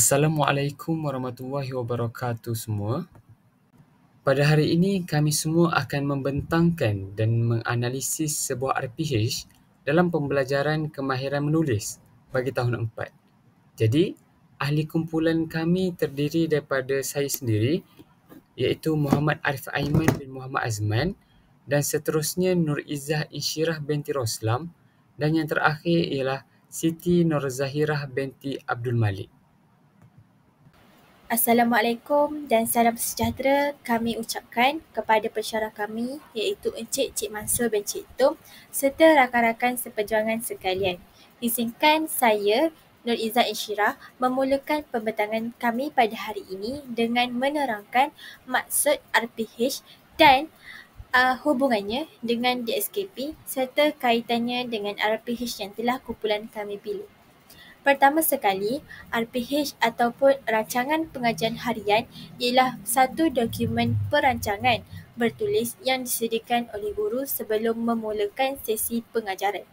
Assalamualaikum warahmatullahi wabarakatuh semua. Pada hari ini kami semua akan membentangkan dan menganalisis sebuah RPH dalam pembelajaran kemahiran menulis bagi tahun 4. Jadi, ahli kumpulan kami terdiri daripada saya sendiri iaitu Muhammad Arif Aiman bin Muhammad Azman dan seterusnya Nur Izzah Insyirah binti Roslam dan yang terakhir ialah Siti Nur Zahirah binti Abdul Malik. Assalamualaikum dan salam sejahtera kami ucapkan kepada pensyarah kami iaitu Encik Cik Mansur bin Cik Tum serta rakan-rakan seperjuangan sekalian. Izinkan saya, Nur Izzah Insyirah, memulakan pembentangan kami pada hari ini dengan menerangkan maksud RPH dan hubungannya dengan DSKP serta kaitannya dengan RPH yang telah kumpulan kami pilih. Pertama sekali, RPH ataupun Rancangan Pengajian Harian ialah satu dokumen perancangan bertulis yang disediakan oleh guru sebelum memulakan sesi pengajaran.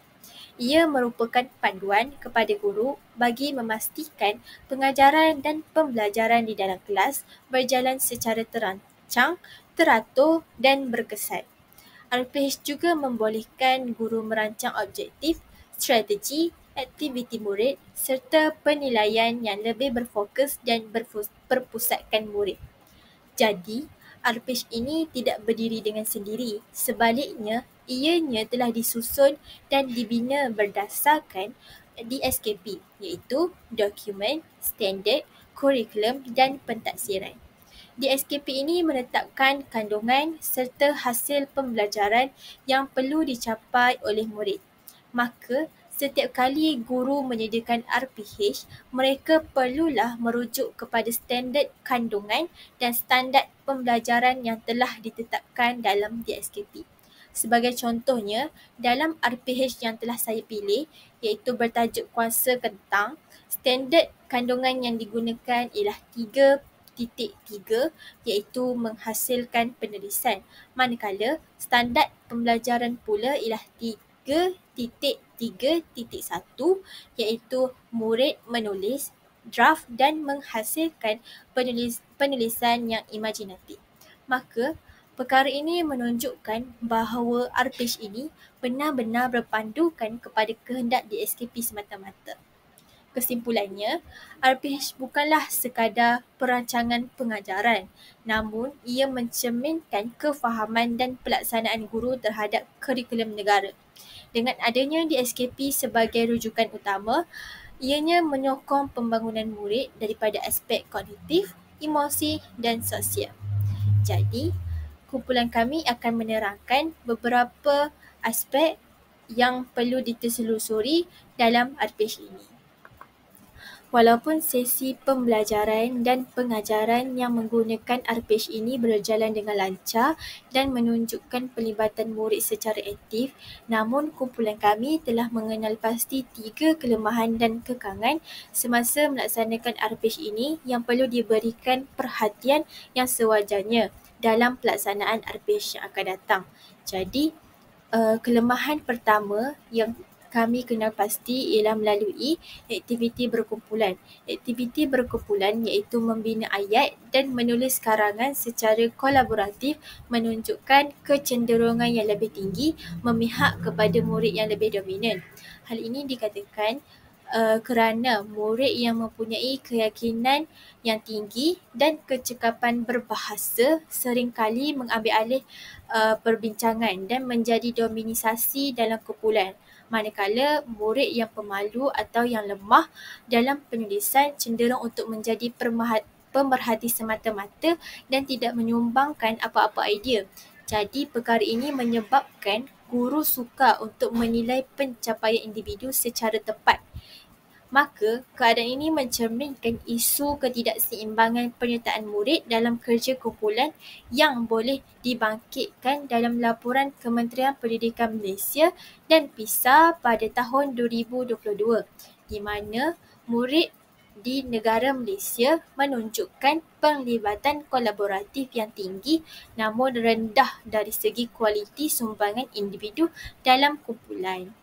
Ia merupakan panduan kepada guru bagi memastikan pengajaran dan pembelajaran di dalam kelas berjalan secara terancang, teratur dan berkesan. RPH juga membolehkan guru merancang objektif, strategi, aktiviti murid serta penilaian yang lebih berfokus dan berpusatkan murid. Jadi, RPH ini tidak berdiri dengan sendiri. Sebaliknya, ianya telah disusun dan dibina berdasarkan DSKP iaitu Dokumen, Standard, Kurikulum dan Pentaksiran. DSKP ini menetapkan kandungan serta hasil pembelajaran yang perlu dicapai oleh murid. Maka, setiap kali guru menyediakan RPH, mereka perlulah merujuk kepada standard kandungan dan standard pembelajaran yang telah ditetapkan dalam DSKP. Sebagai contohnya, dalam RPH yang telah saya pilih, iaitu bertajuk Kuasa Kentang, standard kandungan yang digunakan ialah 3.3 iaitu menghasilkan penulisan, manakala standard pembelajaran pula ialah 3.3.1 iaitu murid menulis, draft dan menghasilkan penulisan yang imajinatif. Maka, perkara ini menunjukkan bahawa RPH ini benar-benar berpandukan kepada kehendak DSKP semata-mata. Kesimpulannya, RPH bukanlah sekadar perancangan pengajaran, namun ia mencerminkan kefahaman dan pelaksanaan guru terhadap kurikulum negara. Dengan adanya DSKP sebagai rujukan utama, ianya menyokong pembangunan murid daripada aspek kognitif, emosi dan sosial. Jadi, kumpulan kami akan menerangkan beberapa aspek yang perlu ditelusuri dalam RPH ini. Walaupun sesi pembelajaran dan pengajaran yang menggunakan RPH ini berjalan dengan lancar dan menunjukkan pelibatan murid secara aktif, namun kumpulan kami telah mengenal pasti 3 kelemahan dan kekangan semasa melaksanakan RPH ini yang perlu diberikan perhatian yang sewajarnya dalam pelaksanaan RPH yang akan datang. Jadi, kelemahan pertama yang kami kenal pasti ialah melalui aktiviti berkumpulan. Aktiviti berkumpulan iaitu membina ayat dan menulis karangan secara kolaboratif menunjukkan kecenderungan yang lebih tinggi memihak kepada murid yang lebih dominan. Hal ini dikatakan kerana murid yang mempunyai keyakinan yang tinggi dan kecekapan berbahasa seringkali mengambil alih perbincangan dan menjadi dominisasi dalam kumpulan. Manakala murid yang pemalu atau yang lemah dalam penulisan cenderung untuk menjadi pemerhati semata-mata dan tidak menyumbangkan apa-apa idea. Jadi perkara ini menyebabkan guru sukar untuk menilai pencapaian individu secara tepat. Maka, keadaan ini mencerminkan isu ketidakseimbangan penyertaan murid dalam kerja kumpulan yang boleh dibangkitkan dalam laporan Kementerian Pendidikan Malaysia dan PISA pada tahun 2022, di mana murid di negara Malaysia menunjukkan penglibatan kolaboratif yang tinggi namun rendah dari segi kualiti sumbangan individu dalam kumpulan.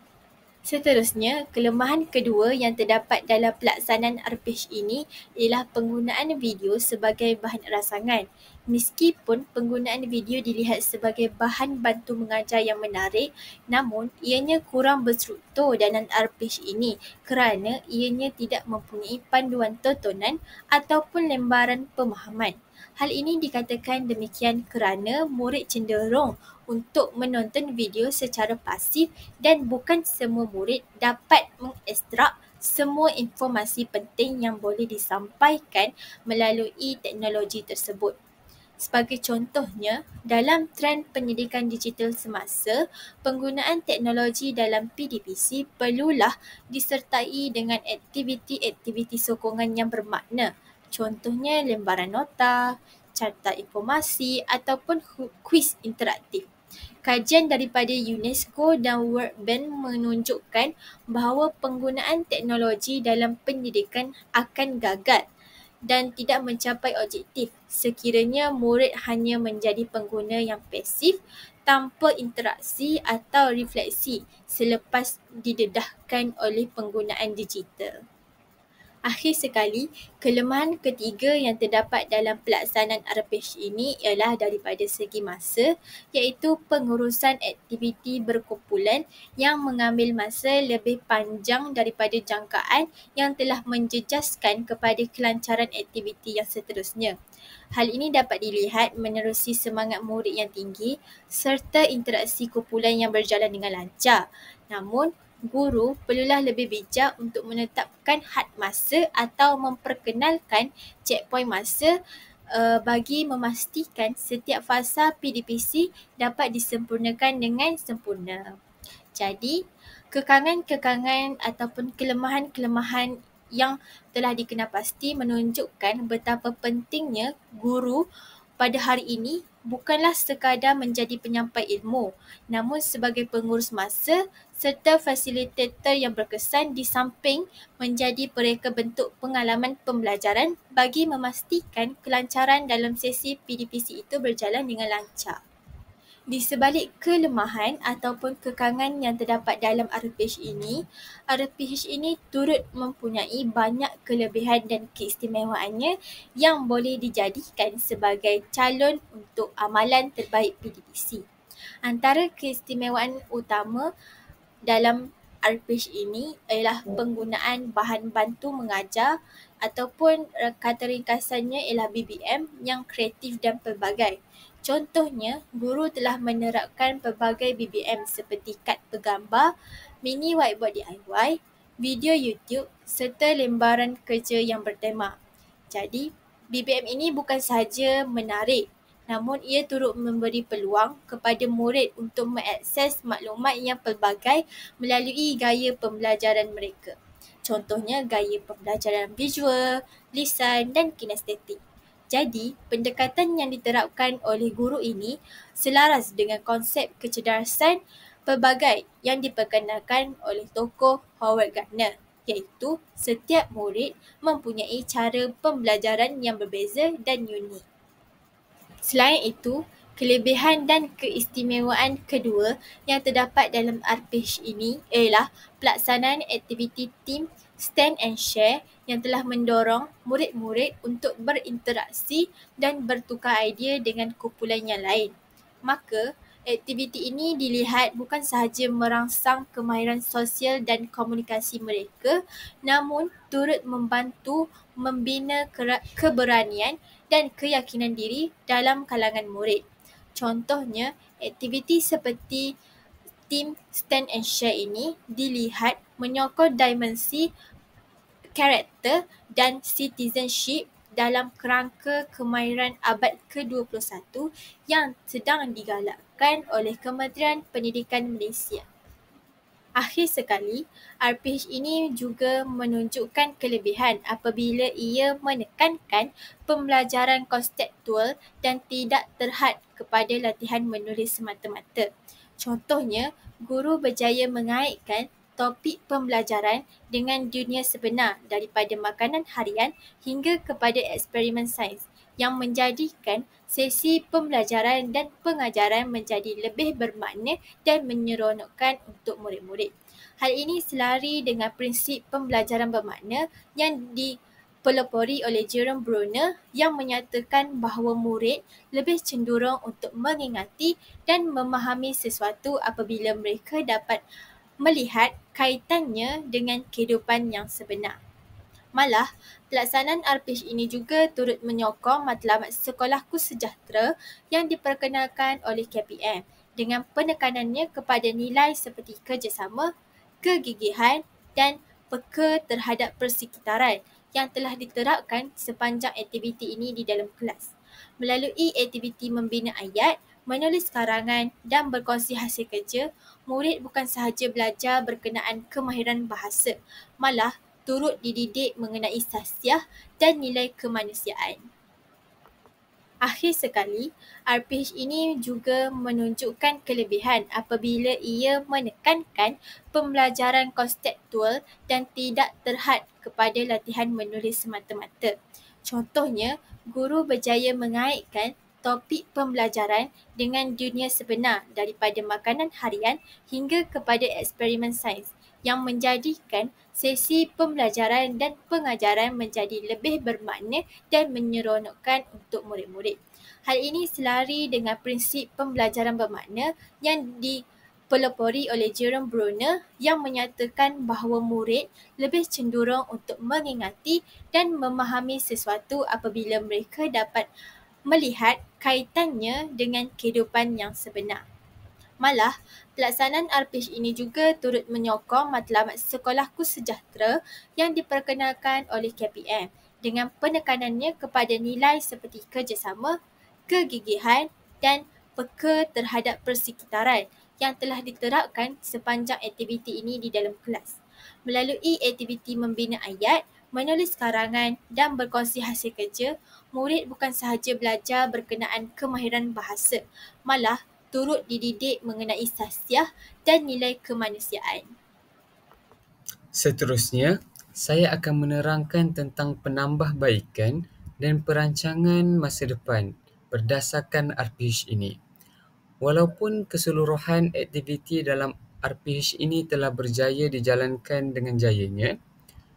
Seterusnya, kelemahan kedua yang terdapat dalam pelaksanaan RPG ini ialah penggunaan video sebagai bahan rangsangan. Meskipun penggunaan video dilihat sebagai bahan bantu mengajar yang menarik, namun ianya kurang berstruktur dalam RPG ini kerana ianya tidak mempunyai panduan tontonan ataupun lembaran pemahaman. Hal ini dikatakan demikian kerana murid cenderung untuk menonton video secara pasif dan bukan semua murid dapat mengekstrak semua informasi penting yang boleh disampaikan melalui teknologi tersebut. Sebagai contohnya, dalam trend pendidikan digital semasa, penggunaan teknologi dalam PDPC perlulah disertai dengan aktiviti-aktiviti sokongan yang bermakna. Contohnya lembaran nota, carta informasi ataupun kuis interaktif. Kajian daripada UNESCO dan World Bank menunjukkan bahawa penggunaan teknologi dalam pendidikan akan gagal dan tidak mencapai objektif sekiranya murid hanya menjadi pengguna yang pasif tanpa interaksi atau refleksi selepas didedahkan oleh penggunaan digital. Akhir sekali, kelemahan ketiga yang terdapat dalam pelaksanaan RPG ini ialah daripada segi masa, iaitu pengurusan aktiviti berkumpulan yang mengambil masa lebih panjang daripada jangkaan yang telah menjejaskan kepada kelancaran aktiviti yang seterusnya. Hal ini dapat dilihat menerusi semangat murid yang tinggi serta interaksi kumpulan yang berjalan dengan lancar. Namun, guru perlulah lebih bijak untuk menetapkan had masa atau memperkenalkan checkpoint masa bagi memastikan setiap fasa PDPC dapat disempurnakan dengan sempurna. Jadi, kekangan-kekangan ataupun kelemahan-kelemahan yang telah dikenal pasti menunjukkan betapa pentingnya guru pada hari ini bukanlah sekadar menjadi penyampai ilmu, namun sebagai pengurus masa serta fasilitator yang berkesan di samping menjadi pereka bentuk pengalaman pembelajaran bagi memastikan kelancaran dalam sesi PDPC itu berjalan dengan lancar. Di sebalik kelemahan ataupun kekangan yang terdapat dalam RPG ini turut mempunyai banyak kelebihan dan keistimewaannya yang boleh dijadikan sebagai calon untuk amalan terbaik PDPC. Antara keistimewaan utama dalam RPG ini ialah penggunaan bahan bantu mengajar ataupun kata ringkasannya ialah BBM yang kreatif dan pelbagai. Contohnya, guru telah menerapkan pelbagai BBM seperti kad bergambar, mini whiteboard DIY, video YouTube serta lembaran kerja yang bertema. Jadi, BBM ini bukan sahaja menarik, namun ia turut memberi peluang kepada murid untuk mengakses maklumat yang pelbagai melalui gaya pembelajaran mereka. Contohnya gaya pembelajaran visual, lisan dan kinestetik. Jadi, pendekatan yang diterapkan oleh guru ini selaras dengan konsep kecerdasan pelbagai yang diperkenalkan oleh tokoh Howard Gardner, iaitu setiap murid mempunyai cara pembelajaran yang berbeza dan unik. Selain itu, kelebihan dan keistimewaan kedua yang terdapat dalam RPG ini ialah pelaksanaan aktiviti tim Stand and Share yang telah mendorong murid-murid untuk berinteraksi dan bertukar idea dengan kumpulan yang lain. Maka, aktiviti ini dilihat bukan sahaja merangsang kemahiran sosial dan komunikasi mereka, namun turut membantu membina keberanian dan keyakinan diri dalam kalangan murid. Contohnya, aktiviti seperti Team Stand and Share ini dilihat menyokong dimensi karakter dan citizenship dalam kerangka kemahiran abad ke-21 yang sedang digalakkan oleh Kementerian Pendidikan Malaysia. Akhir sekali, RPG ini juga menunjukkan kelebihan apabila ia menekankan pembelajaran konseptual dan tidak terhad kepada latihan menulis semata-mata. Contohnya, guru berjaya mengaitkan topik pembelajaran dengan dunia sebenar daripada makanan harian hingga kepada eksperimen sains yang menjadikan sesi pembelajaran dan pengajaran menjadi lebih bermakna dan menyeronokkan untuk murid-murid. Hal ini selari dengan prinsip pembelajaran bermakna yang dipelopori oleh Jerome Bruner yang menyatakan bahawa murid lebih cenderung untuk mengingati dan memahami sesuatu apabila mereka dapat melihat kaitannya dengan kehidupan yang sebenar. Malah, pelaksanaan RPG ini juga turut menyokong matlamat Sekolahku Sejahtera yang diperkenalkan oleh KPM dengan penekanannya kepada nilai seperti kerjasama, kegigihan dan peka terhadap persekitaran yang telah diterapkan sepanjang aktiviti ini di dalam kelas. Melalui aktiviti membina ayat, menulis karangan dan berkongsi hasil kerja, murid bukan sahaja belajar berkenaan kemahiran bahasa, malah turut dididik mengenai sahsiah dan nilai kemanusiaan. Akhir sekali, RPG ini juga menunjukkan kelebihan apabila ia menekankan pembelajaran konseptual dan tidak terhad kepada latihan menulis semata-mata. Contohnya, guru berjaya mengaitkan topik pembelajaran dengan dunia sebenar daripada makanan harian hingga kepada eksperimen sains yang menjadikan sesi pembelajaran dan pengajaran menjadi lebih bermakna dan menyeronokkan untuk murid-murid. Hal ini selari dengan prinsip pembelajaran bermakna yang dipelopori oleh Jerome Bruner yang menyatakan bahawa murid lebih cenderung untuk mengingati dan memahami sesuatu apabila mereka dapat melihat kaitannya dengan kehidupan yang sebenar. Malah, pelaksanaan RPG ini juga turut menyokong matlamat Sekolahku Sejahtera yang diperkenalkan oleh KPM dengan penekanannya kepada nilai seperti kerjasama, kegigihan dan peka terhadap persekitaran yang telah diterapkan sepanjang aktiviti ini di dalam kelas. Melalui aktiviti membina ayat, menulis karangan dan berkongsi hasil kerja, murid bukan sahaja belajar berkenaan kemahiran bahasa, malah turut dididik mengenai sahsiah dan nilai kemanusiaan. Seterusnya, saya akan menerangkan tentang penambahbaikan dan perancangan masa depan berdasarkan RPG ini. Walaupun keseluruhan aktiviti dalam RPG ini telah berjaya dijalankan dengan jayanya,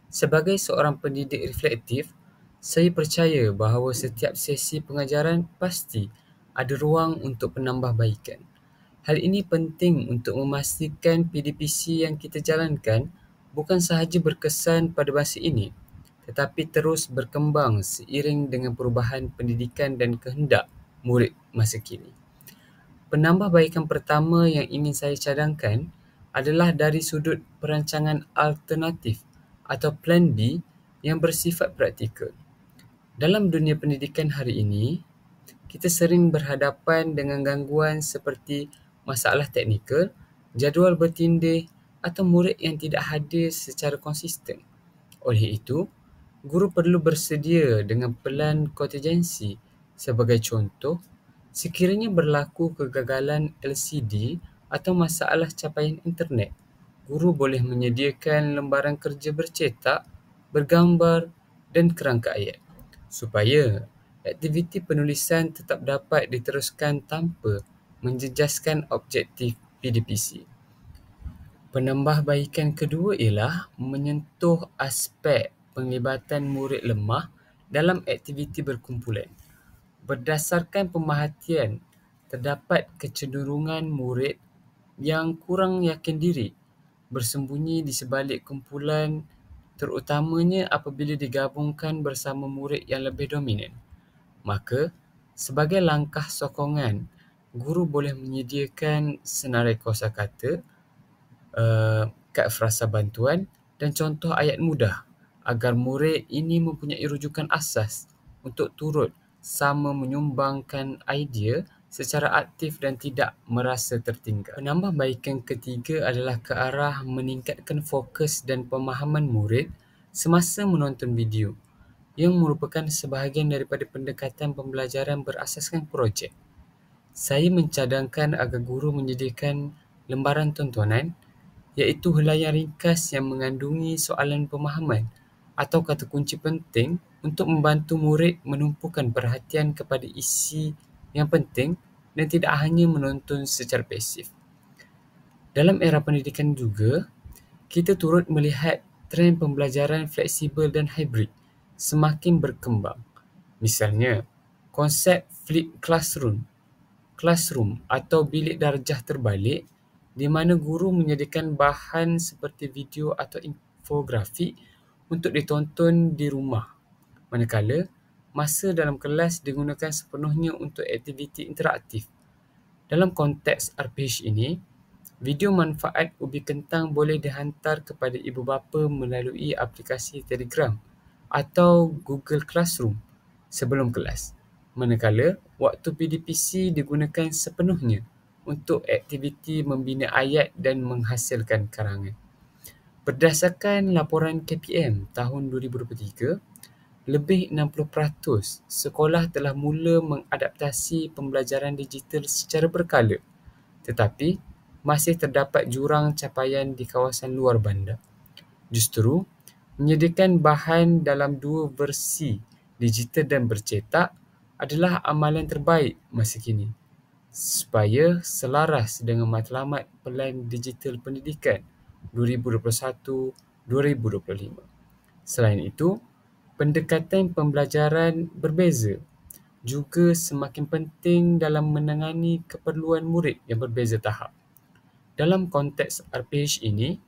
sebagai seorang pendidik reflektif, saya percaya bahawa setiap sesi pengajaran pasti ada ruang untuk penambahbaikan. Hal ini penting untuk memastikan PDPC yang kita jalankan bukan sahaja berkesan pada masa ini, tetapi terus berkembang seiring dengan perubahan pendidikan dan kehendak murid masa kini. Penambahbaikan pertama yang ingin saya cadangkan adalah dari sudut perancangan alternatif atau Plan B yang bersifat praktikal. Dalam dunia pendidikan hari ini, kita sering berhadapan dengan gangguan seperti masalah teknikal, jadual bertindih atau murid yang tidak hadir secara konsisten. Oleh itu, guru perlu bersedia dengan pelan kontingensi. Sebagai contoh, sekiranya berlaku kegagalan LCD atau masalah capaian internet, guru boleh menyediakan lembaran kerja bercetak, bergambar dan kerangka ayat supaya aktiviti penulisan tetap dapat diteruskan tanpa menjejaskan objektif PDPC. Penambahbaikan kedua ialah menyentuh aspek penglibatan murid lemah dalam aktiviti berkumpulan. Berdasarkan pemerhatian, terdapat kecenderungan murid yang kurang yakin diri bersembunyi di sebalik kumpulan, terutamanya apabila digabungkan bersama murid yang lebih dominan. Maka, sebagai langkah sokongan, guru boleh menyediakan senarai kosakata, kad frasa bantuan dan contoh ayat mudah agar murid ini mempunyai rujukan asas untuk turut sama menyumbangkan idea secara aktif dan tidak merasa tertinggal. Penambahbaikan ketiga adalah ke arah meningkatkan fokus dan pemahaman murid semasa menonton video, yang merupakan sebahagian daripada pendekatan pembelajaran berasaskan projek. Saya mencadangkan agar guru menyediakan lembaran tontonan, iaitu helaian ringkas yang mengandungi soalan pemahaman atau kata kunci penting untuk membantu murid menumpukan perhatian kepada isi yang penting dan tidak hanya menonton secara pasif. Dalam era pendidikan juga, kita turut melihat trend pembelajaran fleksibel dan hybrid semakin berkembang. Misalnya, konsep flip classroom atau bilik darjah terbalik di mana guru menyediakan bahan seperti video atau infografik untuk ditonton di rumah, manakala masa dalam kelas digunakan sepenuhnya untuk aktiviti interaktif. Dalam konteks RPH ini, video manfaat ubi kentang boleh dihantar kepada ibu bapa melalui aplikasi Telegram atau Google Classroom sebelum kelas, manakala waktu PDPC digunakan sepenuhnya untuk aktiviti membina ayat dan menghasilkan karangan. Berdasarkan laporan KPM tahun 2023, lebih 60% sekolah telah mula mengadaptasi pembelajaran digital secara berkala, tetapi masih terdapat jurang capaian di kawasan luar bandar. Justru, menyediakan bahan dalam dua versi, digital dan bercetak, adalah amalan terbaik masa kini supaya selaras dengan matlamat Pelan Digital Pendidikan 2021-2025. Selain itu, pendekatan pembelajaran berbeza juga semakin penting dalam menangani keperluan murid yang berbeza tahap. Dalam konteks RPH ini,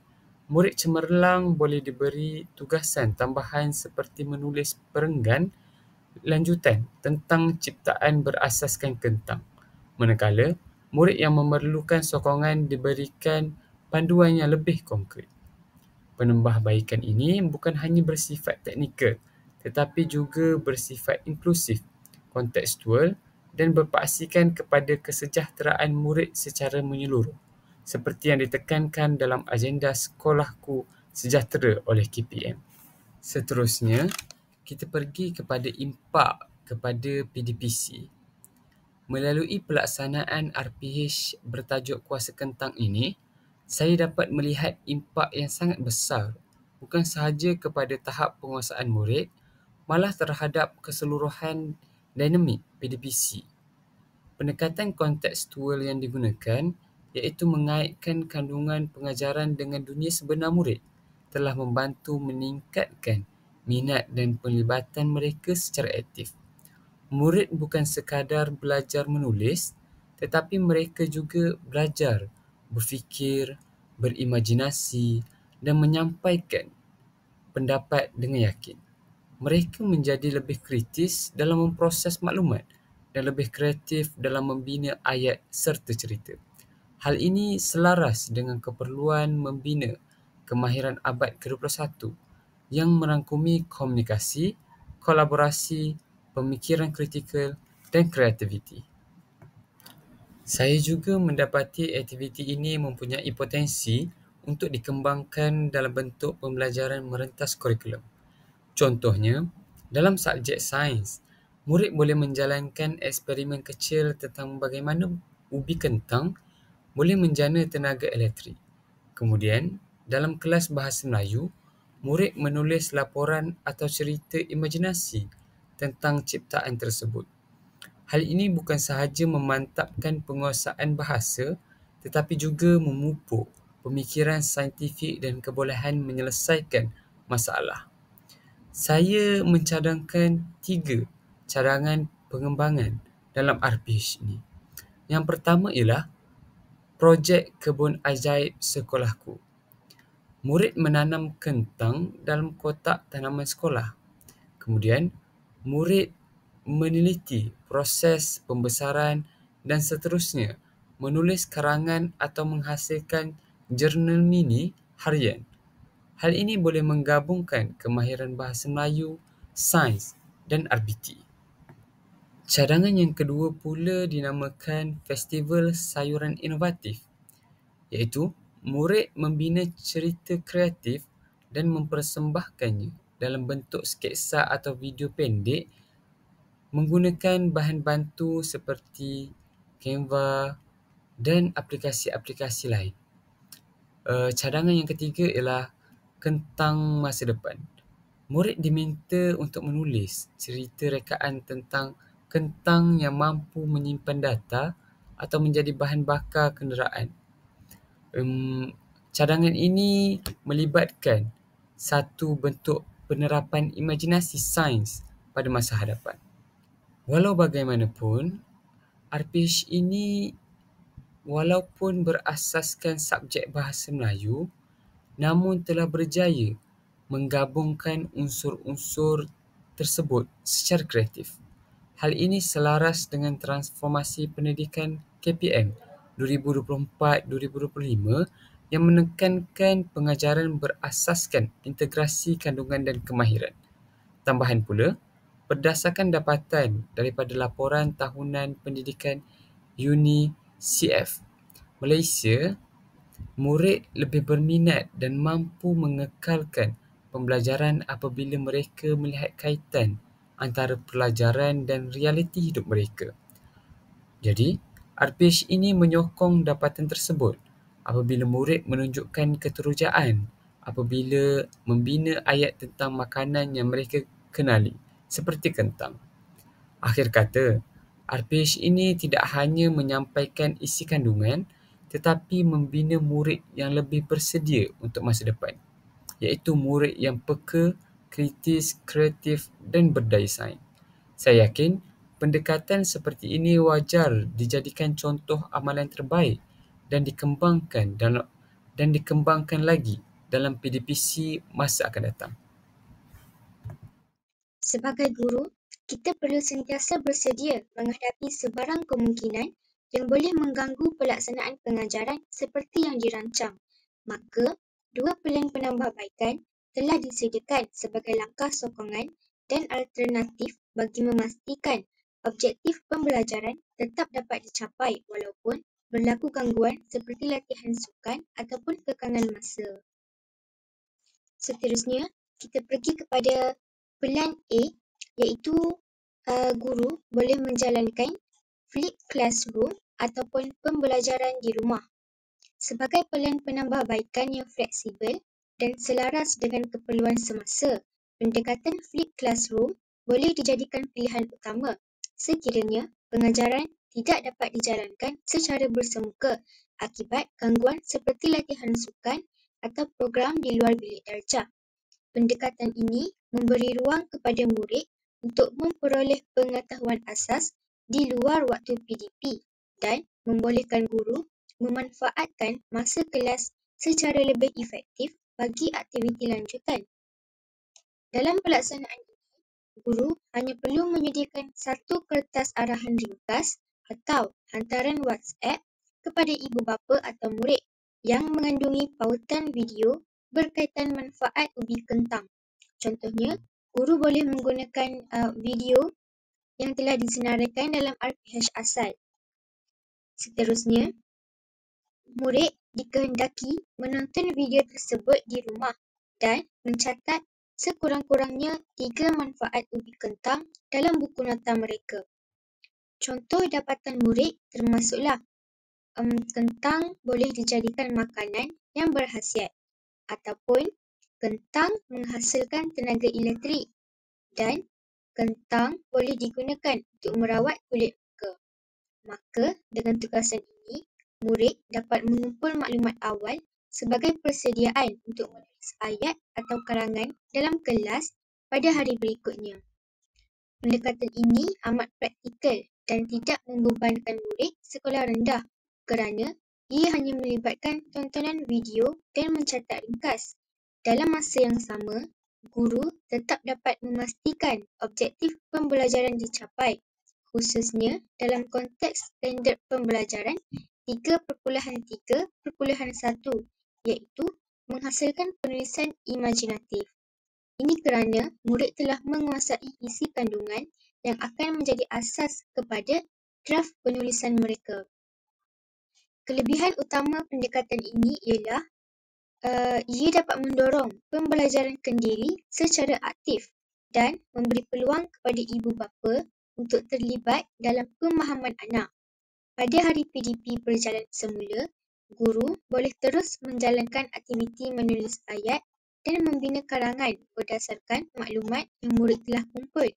murid cemerlang boleh diberi tugasan tambahan seperti menulis perenggan lanjutan tentang ciptaan berasaskan kentang, manakala murid yang memerlukan sokongan diberikan panduan yang lebih konkret. Penambahbaikan ini bukan hanya bersifat teknikal tetapi juga bersifat inklusif, kontekstual dan berpaksikan kepada kesejahteraan murid secara menyeluruh, seperti yang ditekankan dalam agenda Sekolahku Sejahtera oleh KPM. Seterusnya, kita pergi kepada impak kepada PDPC. Melalui pelaksanaan RPH bertajuk Kuasa Kentang ini, saya dapat melihat impak yang sangat besar bukan sahaja kepada tahap penguasaan murid, malah terhadap keseluruhan dinamik PDPC. Pendekatan kontekstual yang digunakan iaitu mengaitkan kandungan pengajaran dengan dunia sebenar murid telah membantu meningkatkan minat dan penglibatan mereka secara aktif. Murid bukan sekadar belajar menulis, tetapi mereka juga belajar berfikir, berimajinasi dan menyampaikan pendapat dengan yakin. Mereka menjadi lebih kritis dalam memproses maklumat dan lebih kreatif dalam membina ayat serta cerita. Hal ini selaras dengan keperluan membina kemahiran abad ke-21 yang merangkumi komunikasi, kolaborasi, pemikiran kritikal dan kreativiti. Saya juga mendapati aktiviti ini mempunyai potensi untuk dikembangkan dalam bentuk pembelajaran merentas kurikulum. Contohnya, dalam subjek sains, murid boleh menjalankan eksperimen kecil tentang bagaimana ubi kentang boleh menjana tenaga elektrik. Kemudian, dalam kelas Bahasa Melayu, murid menulis laporan atau cerita imajinasi tentang ciptaan tersebut. Hal ini bukan sahaja memantapkan penguasaan bahasa tetapi juga memupuk pemikiran saintifik dan kebolehan menyelesaikan masalah. Saya mencadangkan 3 cadangan pengembangan dalam RPH ini. Yang pertama ialah projek kebun ajaib sekolahku. Murid menanam kentang dalam kotak tanaman sekolah. Kemudian, murid meneliti proses pembesaran dan seterusnya menulis karangan atau menghasilkan jurnal mini harian. Hal ini boleh menggabungkan kemahiran bahasa Melayu, sains dan RBT. Cadangan yang kedua pula dinamakan Festival Sayuran Inovatif, iaitu murid membina cerita kreatif dan mempersembahkannya dalam bentuk sketsa atau video pendek menggunakan bahan bantu seperti Canva dan aplikasi-aplikasi lain. Cadangan yang ketiga ialah Kentang Masa Depan. Murid diminta untuk menulis cerita rekaan tentang kentang yang mampu menyimpan data atau menjadi bahan bakar kenderaan. Cadangan ini melibatkan satu bentuk penerapan imajinasi sains pada masa hadapan. Walau bagaimanapun, RPG ini walaupun berasaskan subjek bahasa Melayu, namun telah berjaya menggabungkan unsur-unsur tersebut secara kreatif. Hal ini selaras dengan transformasi pendidikan KPM 2024-2025 yang menekankan pengajaran berasaskan integrasi kandungan dan kemahiran. Tambahan pula, berdasarkan dapatan daripada laporan tahunan pendidikan UNICEF, Malaysia, murid lebih berminat dan mampu mengekalkan pembelajaran apabila mereka melihat kaitan antara pelajaran dan realiti hidup mereka. Jadi, RPG ini menyokong dapatan tersebut apabila murid menunjukkan keterujaan apabila membina ayat tentang makanan yang mereka kenali, seperti kentang. Akhir kata, RPG ini tidak hanya menyampaikan isi kandungan tetapi membina murid yang lebih bersedia untuk masa depan, iaitu murid yang peka, kritis, kreatif dan berdaya saing. Saya yakin pendekatan seperti ini wajar dijadikan contoh amalan terbaik dan dikembangkan lagi dalam PDPC masa akan datang. Sebagai guru, kita perlu sentiasa bersedia menghadapi sebarang kemungkinan yang boleh mengganggu pelaksanaan pengajaran seperti yang dirancang. Maka, dua pilihan penambahbaikan telah disediakan sebagai langkah sokongan dan alternatif bagi memastikan objektif pembelajaran tetap dapat dicapai walaupun berlaku gangguan seperti latihan sukan ataupun kekangan masa. Seterusnya, kita pergi kepada Plan A, iaitu guru boleh menjalankan flipped classroom ataupun pembelajaran di rumah. Sebagai pilihan penambahbaikan yang fleksibel dan selaras dengan keperluan semasa, pendekatan flipped classroom boleh dijadikan pilihan utama sekiranya pengajaran tidak dapat dijalankan secara bersemuka akibat gangguan seperti latihan sukan atau program di luar bilik darjah. Pendekatan ini memberi ruang kepada murid untuk memperoleh pengetahuan asas di luar waktu PDP dan membolehkan guru memanfaatkan masa kelas secara lebih efektif bagi aktiviti lanjutan. Dalam pelaksanaan ini, guru hanya perlu menyediakan satu kertas arahan ringkas atau hantaran WhatsApp kepada ibu bapa atau murid yang mengandungi pautan video berkaitan manfaat ubi kentang. Contohnya, guru boleh menggunakan video yang telah disenaraikan dalam RPH asal. Seterusnya, murid dikehendaki menonton video tersebut di rumah dan mencatat sekurang-kurangnya 3 manfaat ubi kentang dalam buku nota mereka. Contoh dapatan murid termasuklah kentang boleh dijadikan makanan yang berkhasiat ataupun kentang menghasilkan tenaga elektrik dan kentang boleh digunakan untuk merawat kulit muka. Maka, dengan tugasan ini, murid dapat mengumpul maklumat awal sebagai persediaan untuk menulis ayat atau karangan dalam kelas pada hari berikutnya. Pendekatan ini amat praktikal dan tidak membebankan murid sekolah rendah kerana ia hanya melibatkan tontonan video dan mencatat ringkas. Dalam masa yang sama, guru tetap dapat memastikan objektif pembelajaran dicapai, khususnya dalam konteks standard pembelajaran 3.3.1, iaitu menghasilkan penulisan imajinatif. Ini kerana murid telah menguasai isi kandungan yang akan menjadi asas kepada draft penulisan mereka. Kelebihan utama pendekatan ini ialah ia dapat mendorong pembelajaran kendiri secara aktif dan memberi peluang kepada ibu bapa untuk terlibat dalam pemahaman anak. Pada hari PDP berjalan semula, guru boleh terus menjalankan aktiviti menulis ayat dan membina karangan berdasarkan maklumat yang murid telah kumpul.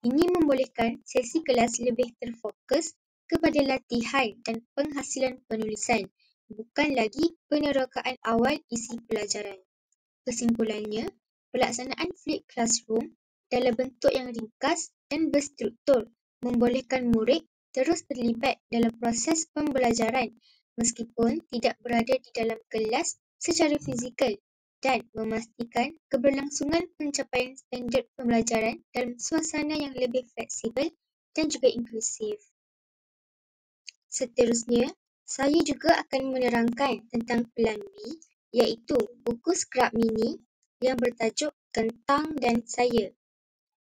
Ini membolehkan sesi kelas lebih terfokus kepada latihan dan penghasilan penulisan bukan lagi penerokaan awal isi pelajaran. Kesimpulannya, pelaksanaan flipped classroom dalam bentuk yang ringkas dan berstruktur membolehkan murid terus terlibat dalam proses pembelajaran meskipun tidak berada di dalam kelas secara fizikal dan memastikan keberlangsungan pencapaian standard pembelajaran dalam suasana yang lebih fleksibel dan juga inklusif. Seterusnya, saya juga akan menerangkan tentang Pelan B, iaitu buku skrap mini yang bertajuk Kentang dan Saya.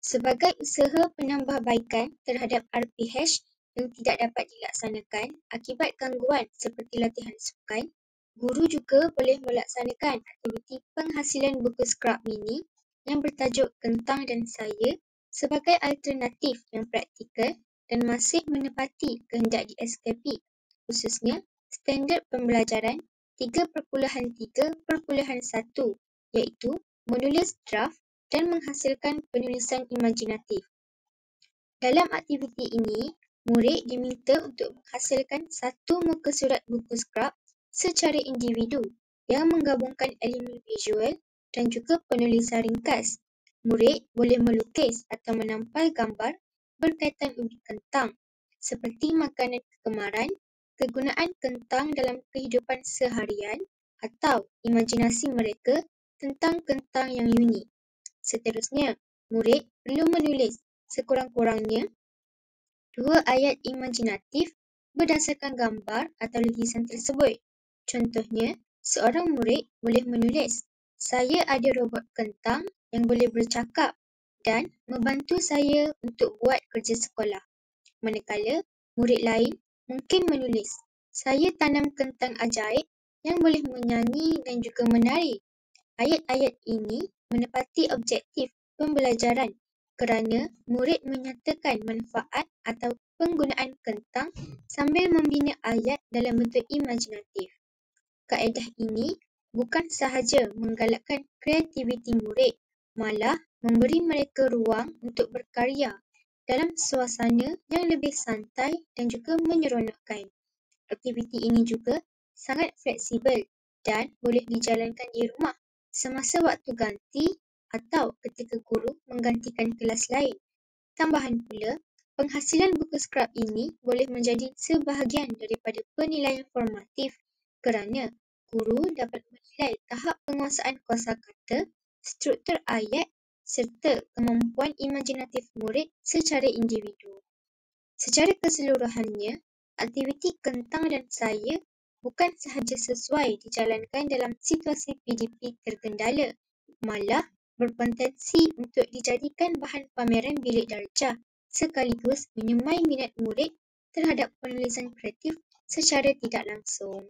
Sebagai usaha penambahbaikan terhadap RPH yang tidak dapat dilaksanakan akibat gangguan seperti latihan sukan, guru juga boleh melaksanakan aktiviti penghasilan buku skrap mini yang bertajuk Kentang dan Saya sebagai alternatif yang praktikal dan masih menepati kehendak di SKP, khususnya standard pembelajaran 3.3.1, iaitu menulis draft dan menghasilkan penulisan imajinatif. Dalam aktiviti ini, murid diminta untuk menghasilkan satu muka surat buku skrap secara individu yang menggabungkan elemen visual dan juga penulisan ringkas. Murid boleh melukis atau menampal gambar berkaitan ubi kentang, seperti makanan kegemaran, kegunaan kentang dalam kehidupan seharian, atau imajinasi mereka tentang kentang yang unik. Seterusnya, murid perlu menulis sekurang-kurangnya 2 ayat imajinatif berdasarkan gambar atau lukisan tersebut. Contohnya, seorang murid boleh menulis, "Saya ada robot kentang yang boleh bercakap dan membantu saya untuk buat kerja sekolah." Manakala, murid lain mungkin menulis, "Saya tanam kentang ajaib yang boleh menyanyi dan juga menari." Ayat-ayat ini menepati objektif pembelajaran kerana murid menyatakan manfaat atau penggunaan kentang sambil membina ayat dalam bentuk imajinatif. Kaedah ini bukan sahaja menggalakkan kreativiti murid, malah memberi mereka ruang untuk berkarya dalam suasana yang lebih santai dan juga menyeronokkan. Aktiviti ini juga sangat fleksibel dan boleh dijalankan di rumah semasa waktu ganti atau ketika guru menggantikan kelas lain. Tambahan pula, penghasilan buku skrap ini boleh menjadi sebahagian daripada penilaian formatif kerana guru dapat menilai tahap penguasaan kosakata, struktur ayat serta kemampuan imajinatif murid secara individu. Secara keseluruhannya, aktiviti Kentang dan Saya bukan sahaja sesuai dijalankan dalam situasi PDP terkendala, malah berpotensi untuk dijadikan bahan pameran bilik darjah sekaligus menyemai minat murid terhadap penulisan kreatif secara tidak langsung.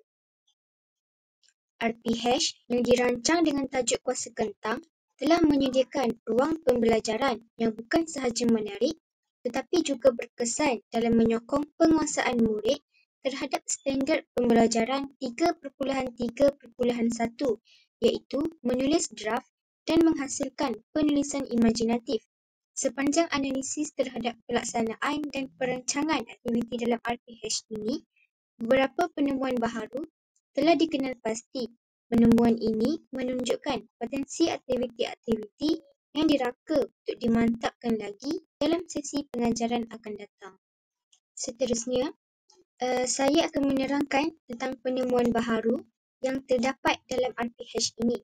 RPH yang dirancang dengan tajuk Kuasa Kentang telah menyediakan ruang pembelajaran yang bukan sahaja menarik tetapi juga berkesan dalam menyokong penguasaan murid terhadap standard pembelajaran 3.3.1 iaitu menulis draft dan menghasilkan penulisan imajinatif. Sepanjang analisis terhadap pelaksanaan dan perancangan aktiviti dalam RPH ini, beberapa penemuan baharu telah dikenal pasti. Penemuan ini menunjukkan potensi aktiviti-aktiviti yang dirangka untuk dimantapkan lagi dalam sesi pengajaran akan datang. Seterusnya, saya akan menerangkan tentang penemuan baharu yang terdapat dalam RPH ini.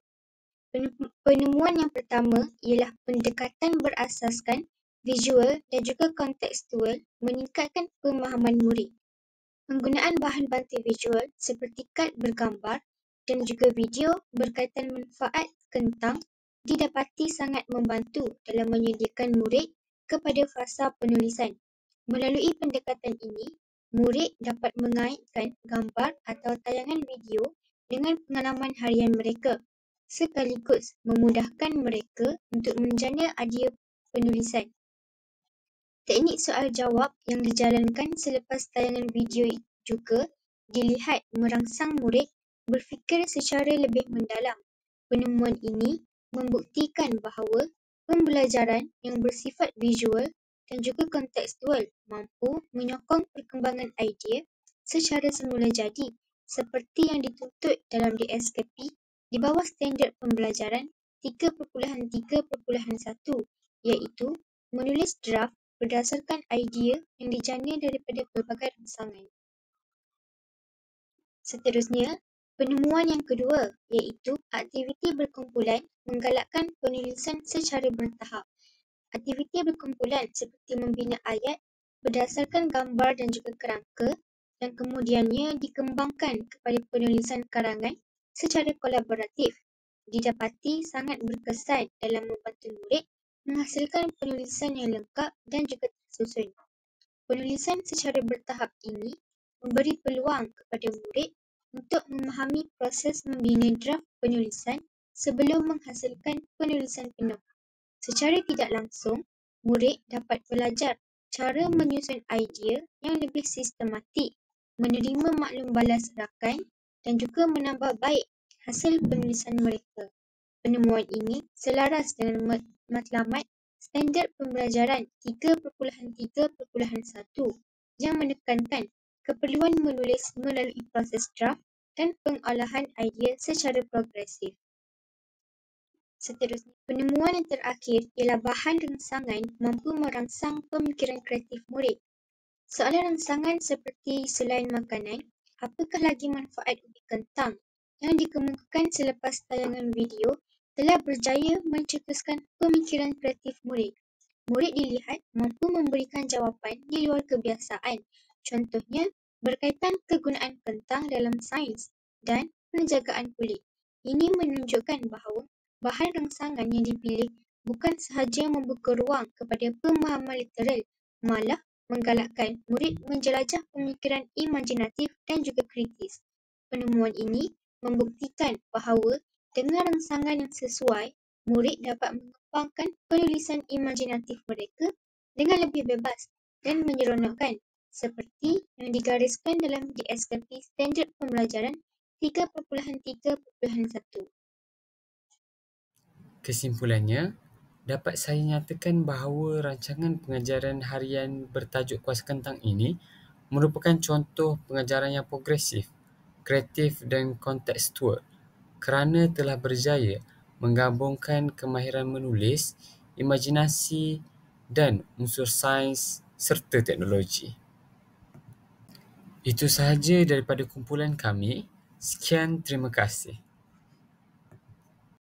Penemuan yang pertama ialah pendekatan berasaskan visual dan juga kontekstual meningkatkan pemahaman murid. Penggunaan bahan bantu visual seperti kad bergambar dan juga video berkaitan manfaat kentang didapati sangat membantu dalam menyediakan murid kepada fasa penulisan. Melalui pendekatan ini, murid dapat mengaitkan gambar atau tayangan video dengan pengalaman harian mereka, sekaligus memudahkan mereka untuk menjana idea penulisan. Teknik soal jawab yang dijalankan selepas tayangan video juga dilihat merangsang murid berfikir secara lebih mendalam. Penemuan ini membuktikan bahawa pembelajaran yang bersifat visual dan juga kontekstual mampu menyokong perkembangan idea secara semula jadi seperti yang dituntut dalam DSKP di bawah standard pembelajaran 3.3.1 iaitu menulis draft berdasarkan idea yang dijana daripada pelbagai rangsangan. Seterusnya, penemuan yang kedua iaitu aktiviti berkumpulan menggalakkan penulisan secara bertahap. Aktiviti berkumpulan seperti membina ayat berdasarkan gambar dan juga kerangka dan kemudiannya dikembangkan kepada penulisan karangan secara kolaboratif didapati sangat berkesan dalam membantu murid menghasilkan penulisan yang lengkap dan juga tersusun. Penulisan secara bertahap ini memberi peluang kepada murid untuk memahami proses membina draft penulisan sebelum menghasilkan penulisan penuh. Secara tidak langsung, murid dapat belajar cara menyusun idea yang lebih sistematik, menerima maklum balas rakan dan juga menambah baik hasil penulisan mereka. Penemuan ini selaras dengan matlamat standard pembelajaran 3.3.1 yang menekankan keperluan menulis melalui proses draft dan pengolahan idea secara progresif. Seterusnya, penemuan yang terakhir ialah bahan rangsangan mampu merangsang pemikiran kreatif murid. Soalan rangsangan seperti selain makanan, apakah lagi manfaat ubi kentang yang dikemukakan selepas tayangan video telah berjaya mencetuskan pemikiran kreatif murid. Murid dilihat mampu memberikan jawapan di luar kebiasaan, contohnya berkaitan kegunaan kentang dalam sains dan penjagaan kulit. Ini menunjukkan bahawa bahan rangsangan yang dipilih bukan sahaja membuka ruang kepada pemahaman literal, malah menggalakkan murid menjelajah pemikiran imajinatif dan juga kritis. Penemuan ini membuktikan bahawa dengan rangsangan yang sesuai, murid dapat mengembangkan penulisan imajinatif mereka dengan lebih bebas dan menyeronokkan seperti yang digariskan dalam DSKP Standard Pembelajaran 3.3.1. Kesimpulannya, dapat saya nyatakan bahawa rancangan pengajaran harian bertajuk Kuas Kentang ini merupakan contoh pengajaran yang progresif, kreatif dan kontekstual kerana telah berjaya menggabungkan kemahiran menulis, imajinasi dan unsur sains serta teknologi. Itu sahaja daripada kumpulan kami. Sekian, terima kasih.